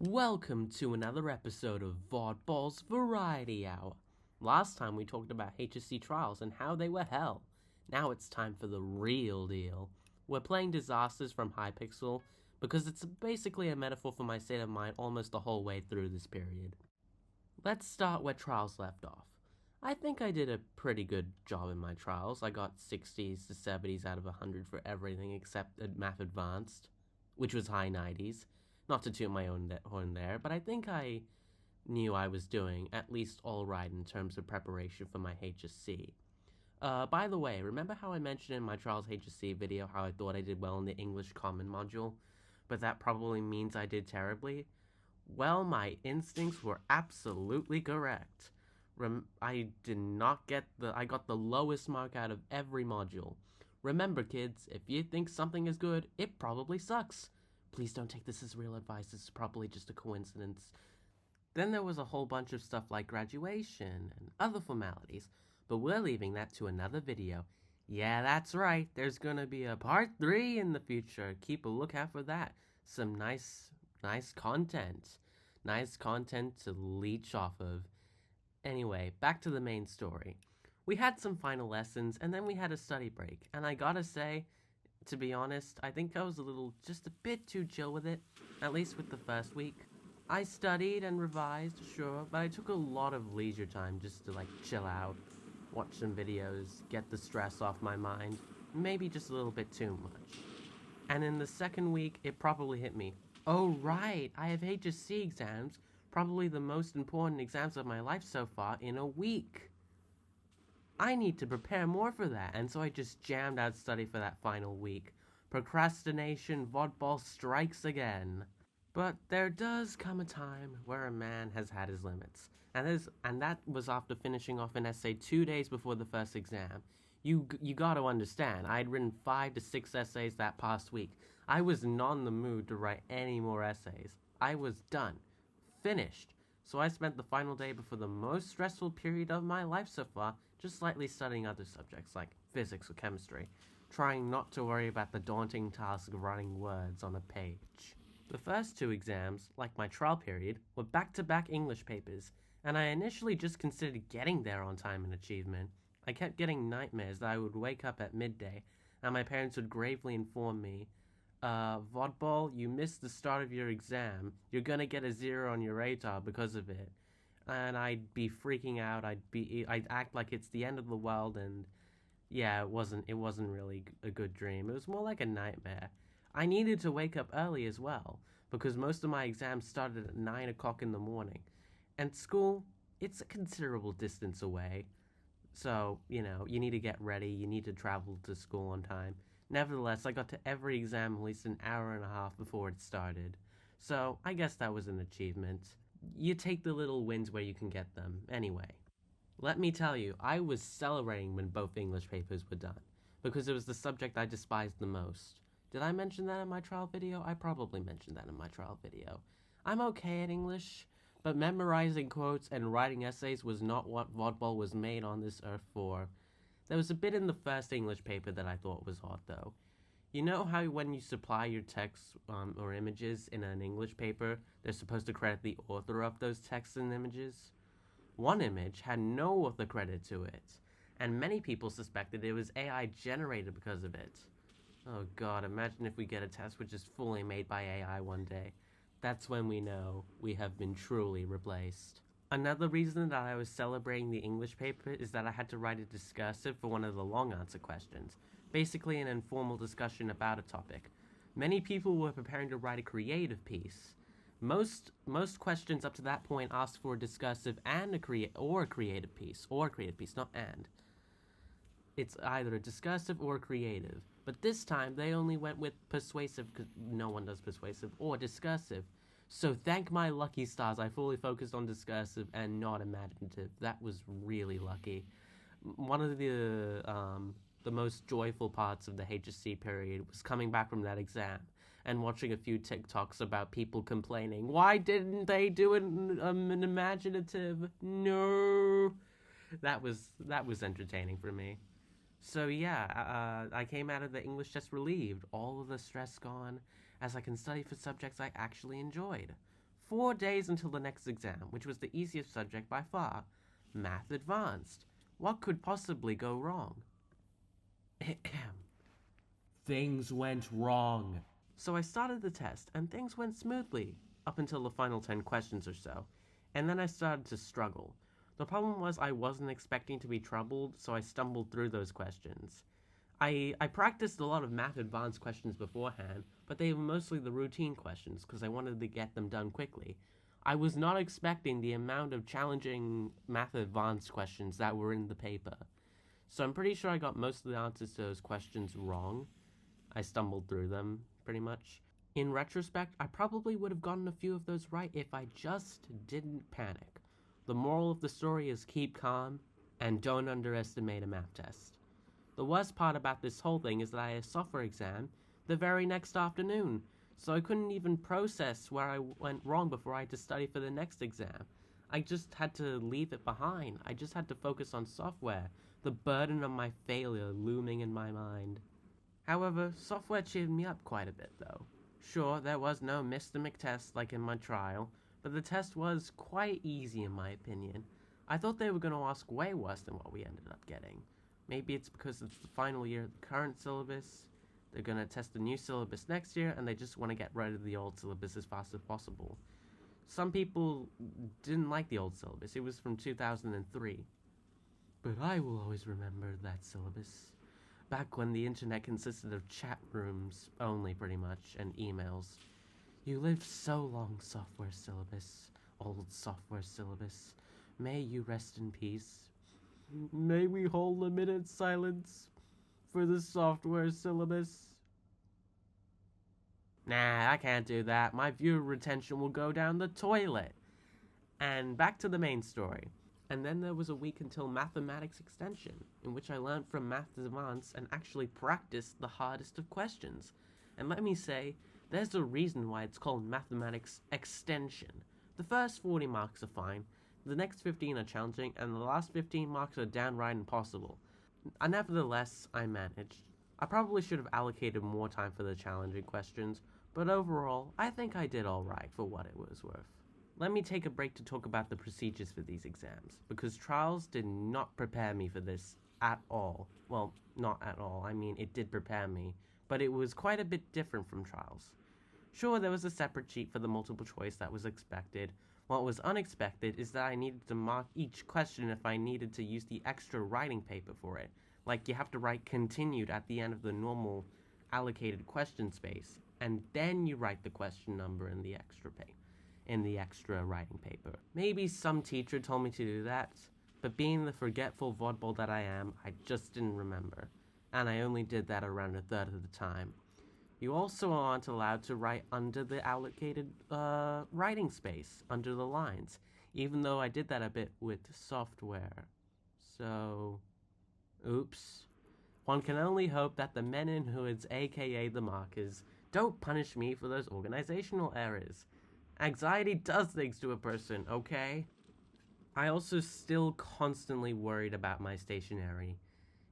Welcome to another episode of Vodball's Variety Hour. Last time we talked about HSC trials and how they were hell. Now it's time for the real deal. We're playing disasters from Hypixel because it's basically a metaphor for my state of mind almost the whole way through this period. Let's start where trials left off. I think I did a pretty good job in my trials. I got 60s to 70s out of 100 for everything except Math Advanced, which was high 90s. Not to toot my own horn there, but I think I knew I was doing at least all right in terms of preparation for my HSC. By the way, remember how I mentioned in my Trials HSC video how I thought I did well in the English Common module, but that probably means I did terribly? Well, my instincts were absolutely correct. I got the lowest mark out of every module. Remember, kids, if you think something is good, it probably sucks. Please don't take this as real advice, this is probably just a coincidence. Then there was a whole bunch of stuff like graduation and other formalities, but we're leaving that to another video. Yeah, that's right, there's gonna be a part 3 in the future. Keep a lookout for that. Some nice content. Nice content to leech off of. Anyway, back to the main story. We had some final lessons, and then we had a study break, and I gotta say, to be honest, I think I was just a bit too chill with it, at least with the first week. I studied and revised, sure, but I took a lot of leisure time just to chill out, watch some videos, get the stress off my mind, maybe just a little bit too much. And in the second week, it probably hit me. Oh right, I have HSC exams, probably the most important exams of my life so far, in a week. I need to prepare more for that, and so I just jammed out study for that final week. Procrastination vodball strikes again. But there does come a time where a man has had his limits, and that was after finishing off an essay 2 days before the first exam. You gotta understand, I had written 5 to 6 essays that past week. I was not in the mood to write any more essays. I was done. Finished. So I spent the final day before the most stressful period of my life so far just slightly studying other subjects like physics or chemistry, trying not to worry about the daunting task of writing words on a page. The first 2 exams, like my trial period, were back-to-back English papers, and I initially just considered getting there on time and achievement. I kept getting nightmares that I would wake up at midday, and my parents would gravely inform me, Vodball, you missed the start of your exam. You're gonna get a 0 on your radar because of it. And I'd be freaking out. I'd act like it's the end of the world, and yeah, it wasn't really a good dream. It was more like a nightmare. I needed to wake up early as well, because most of my exams started at 9 o'clock in the morning. And school, it's a considerable distance away. So, you need to get ready, you need to travel to school on time. Nevertheless, I got to every exam at least an hour and a half before it started. So, I guess that was an achievement. You take the little wins where you can get them. Anyway, let me tell you, I was celebrating when both English papers were done, because it was the subject I despised the most. Did I mention that in my trial video? I probably mentioned that in my trial video. I'm okay at English, but memorizing quotes and writing essays was not what Vodball was made on this earth for. There was a bit in the first English paper that I thought was odd, though. You know how when you supply your text or images in an English paper, they're supposed to credit the author of those texts and images? One image had no author credit to it, and many people suspected it was AI generated because of it. Oh god, imagine if we get a test which is fully made by AI one day. That's when we know we have been truly replaced. Another reason that I was celebrating the English paper is that I had to write a discursive for one of the long answer questions, basically an informal discussion about a topic. Many people were preparing to write a creative piece. Most questions up to that point asked for a discursive and a creative piece, not and. It's either a discursive or a creative, but this time they only went with persuasive, because no one does persuasive, or discursive. So thank my lucky stars, I fully focused on discursive and not imaginative. That was really lucky. One of the most joyful parts of the HSC period was coming back from that exam and watching a few TikToks about people complaining, why didn't they do an imaginative? No. That was entertaining for me. So yeah, I came out of the English test relieved, all of the stress gone, as I can study for subjects I actually enjoyed. 4 days until the next exam, which was the easiest subject by far, Math Advanced. What could possibly go wrong? Things went wrong. So I started the test, and things went smoothly, up until the final 10 questions or so, and then I started to struggle. The problem was I wasn't expecting to be troubled, so I stumbled through those questions. I practiced a lot of Math Advanced questions beforehand, but they were mostly the routine questions, because I wanted to get them done quickly. I was not expecting the amount of challenging Math Advanced questions that were in the paper. So I'm pretty sure I got most of the answers to those questions wrong. I stumbled through them, pretty much. In retrospect, I probably would have gotten a few of those right if I just didn't panic. The moral of the story is keep calm and don't underestimate a math test. The worst part about this whole thing is that I had a software exam the very next afternoon, so I couldn't even process where I went wrong before I had to study for the next exam. I just had to leave it behind. I just had to focus on software, the burden of my failure looming in my mind. However, software cheered me up quite a bit though. Sure, there was no Mr. McTest like in my trial, but the test was quite easy in my opinion. I thought they were going to ask way worse than what we ended up getting. Maybe it's because it's the final year of the current syllabus, they're going to test the new syllabus next year, and they just want to get rid of the old syllabus as fast as possible. Some people didn't like the old syllabus. It was from 2003. But I will always remember that syllabus. Back when the internet consisted of chat rooms only, pretty much, and emails. You lived so long, software syllabus. Old software syllabus. May you rest in peace. May we hold a minute's silence for the software syllabus. Nah, I can't do that. My viewer retention will go down the toilet. And back to the main story. And then there was a week until Mathematics Extension, in which I learned from Math Advanced and actually practiced the hardest of questions. And let me say, there's a reason why it's called Mathematics Extension. The first 40 marks are fine, the next 15 are challenging, and the last 15 marks are downright impossible. Nevertheless, I managed. I probably should have allocated more time for the challenging questions, but overall, I think I did alright for what it was worth. Let me take a break to talk about the procedures for these exams, because trials did not prepare me for this at all. Well, not at all, I mean it did prepare me, but it was quite a bit different from trials. Sure, there was a separate sheet for the multiple choice that was expected. What was unexpected is that I needed to mark each question if I needed to use the extra writing paper for it. Like you have to write continued at the end of the normal allocated question space, and then you write the question number in the extra writing paper. Maybe some teacher told me to do that, but being the forgetful vodball that I am, I just didn't remember, and I only did that around a third of the time. You also aren't allowed to write under the allocated writing space, under the lines, even though I did that a bit with software. So, oops. One can only hope that the men in hoods, aka the markers, don't punish me for those organizational errors. Anxiety does things to a person, okay? I also still constantly worried about my stationery.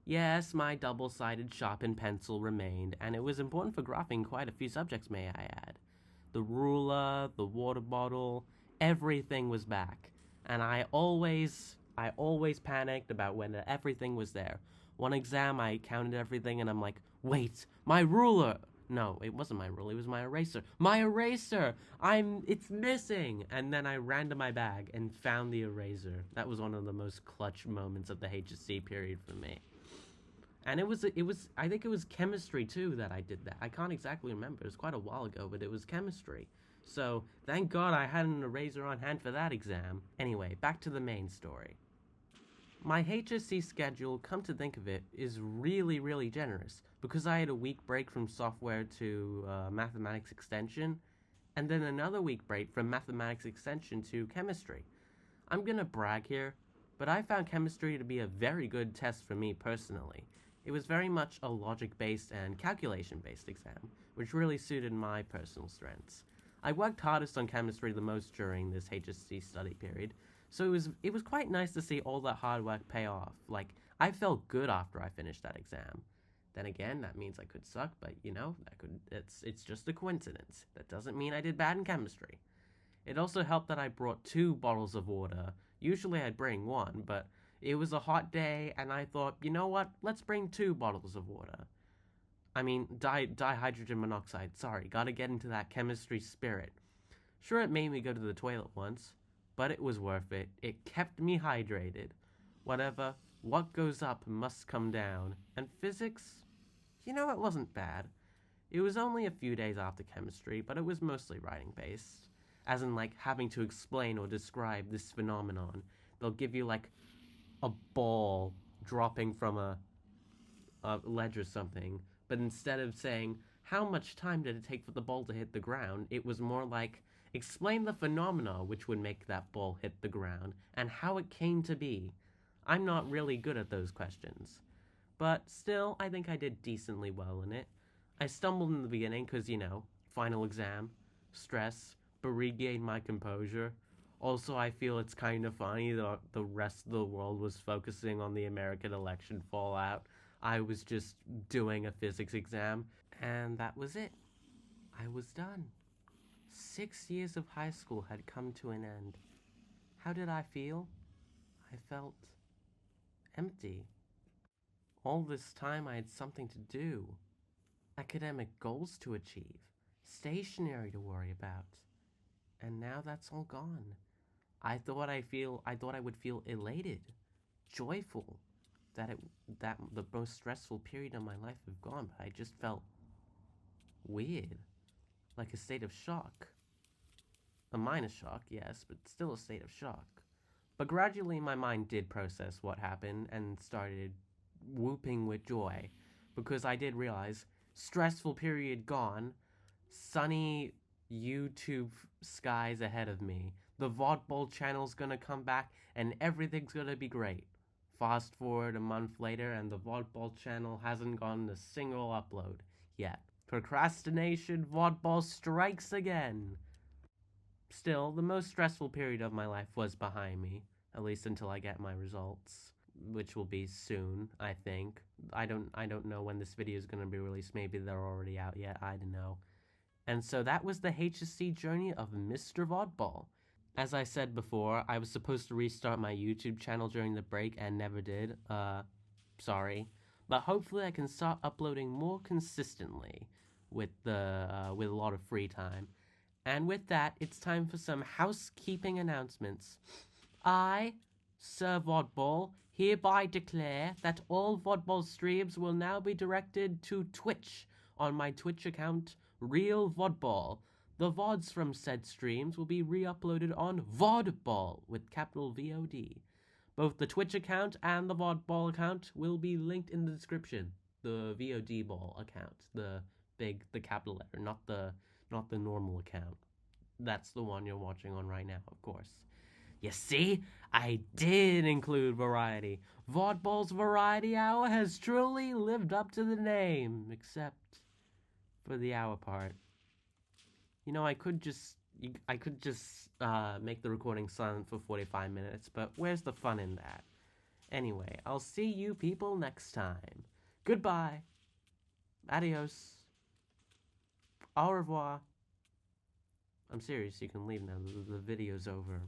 Yes, my double-sided sharpened pencil remained, and it was important for graphing quite a few subjects, may I add. The ruler, the water bottle, everything was back, and I always panicked about when everything was there. One exam, I counted everything, and I'm like, wait, my ruler! No, it wasn't my ruler, it was my eraser. My eraser! It's missing! And then I ran to my bag and found the eraser. That was one of the most clutch moments of the HSC period for me. And I think it was chemistry too that I did that. I can't exactly remember, it was quite a while ago, but it was chemistry. So, thank God I had an eraser on hand for that exam. Anyway, back to the main story. My HSC schedule, come to think of it, is really, really generous, because I had a week break from software to Mathematics Extension, and then another week break from Mathematics Extension to chemistry. I'm gonna brag here, but I found chemistry to be a very good test for me personally. It was very much a logic-based and calculation-based exam, which really suited my personal strengths. I worked hardest on chemistry the most during this HSC study period, so it was quite nice to see all that hard work pay off. Like, I felt good after I finished that exam. Then again, that means I could suck, but you know, it's just a coincidence. That doesn't mean I did bad in chemistry. It also helped that I brought 2 bottles of water. Usually I'd bring 1, but it was a hot day and I thought, you know what, let's bring 2 bottles of water. I mean, dihydrogen monoxide, sorry, gotta get into that chemistry spirit. Sure, it made me go to the toilet once, but it was worth it. It kept me hydrated. Whatever, what goes up must come down. And physics? You know, it wasn't bad. It was only a few days after chemistry, but it was mostly writing based. As in, like, having to explain or describe this phenomenon. They'll give you, like, a ball dropping from a ledge or something, but instead of saying, how much time did it take for the ball to hit the ground, it was more like, explain the phenomena which would make that ball hit the ground, and how it came to be. I'm not really good at those questions. But still, I think I did decently well in it. I stumbled in the beginning because, you know, final exam, stress, but regained my composure. Also, I feel it's kind of funny that the rest of the world was focusing on the American election fallout. I was just doing a physics exam, and that was it. I was done. 6 years of high school had come to an end. How did I feel? I felt empty. All this time I had something to do, academic goals to achieve, stationery to worry about, and now that's all gone. I thought I would feel elated, joyful, that the most stressful period of my life had gone, but I just felt weird, like a state of shock. A minor shock, yes, but still a state of shock. But gradually my mind did process what happened and started whooping with joy, because I did realize, stressful period gone, sunny YouTube skies ahead of me. The Vodball channel's gonna come back and everything's gonna be great. Fast forward a month later and the Vodball channel hasn't gotten a single upload yet. Procrastination Vodball strikes again. Still, the most stressful period of my life was behind me, at least until I get my results, which will be soon, I think. I don't know when this video is going to be released. Maybe they're already out yet. I don't know. And so that was the HSC journey of Mr. Vodball. As I said before, I was supposed to restart my YouTube channel during the break and never did. Sorry. But hopefully I can start uploading more consistently with a lot of free time. And with that, it's time for some housekeeping announcements. I, Sir Vodball, hereby declare that all Vodball streams will now be directed to Twitch on my Twitch account, Real Vodball. The VODs from said streams will be re-uploaded on Vodball with capital VOD. Both the Twitch account and the Vodball account will be linked in the description. The VOD ball account, the capital letter, not the normal account. That's the one you're watching on right now, of course. You see, I did include variety. Vodball's Variety Hour has truly lived up to the name, except for the hour part. You know, I could just make the recording silent for 45 minutes, but where's the fun in that? Anyway, I'll see you people next time. Goodbye. Adios. Au revoir. I'm serious, you can leave now. The video's over.